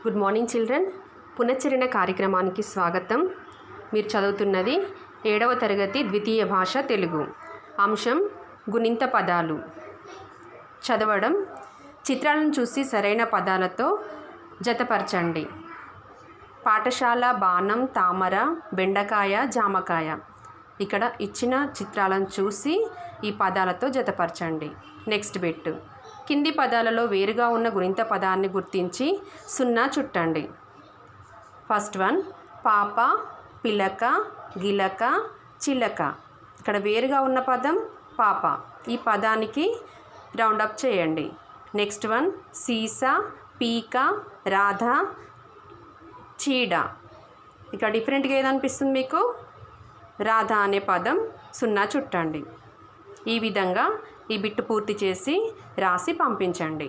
Good morning children. పునశ్చరణ కార్యక్రమానికి స్వాగతం. మీరు చదువుతున్నది 7వ తరగతి ద్వితీయ భాష తెలుగు. అంశం గుణింత పదాలు. చదవడం: చిత్రాలను చూసి సరైన పదాలతో జతపరచండి. పాఠశాల, బాణం, తామర, బెండకాయ, జామకాయ. ఇక్కడ ఇచ్చిన చిత్రాలను చూసి ఈ పదాలతో జతపరచండి. Next bit. కింది పదాలలో వేరుగా ఉన్న గుణింత పదాన్ని గుర్తించి 0 చుట్టండి. ఫస్ట్ వన్ పాప, పిలక, గిలక, చిలక. ఇక్కడ వేరుగా ఉన్న పదం పాప. ఈ పదానికి రౌండప్ చేయండి. నెక్స్ట్ వన్ సీసా, పీక, రాధ, చీడ. ఇక్కడ డిఫరెంట్గా ఏదనిపిస్తుంది మీకు? రాధ అనే పదం 0 చుట్టండి. ఈ విధంగా ఈ బిట్టు పూర్తి చేసి రాసి పంపించండి.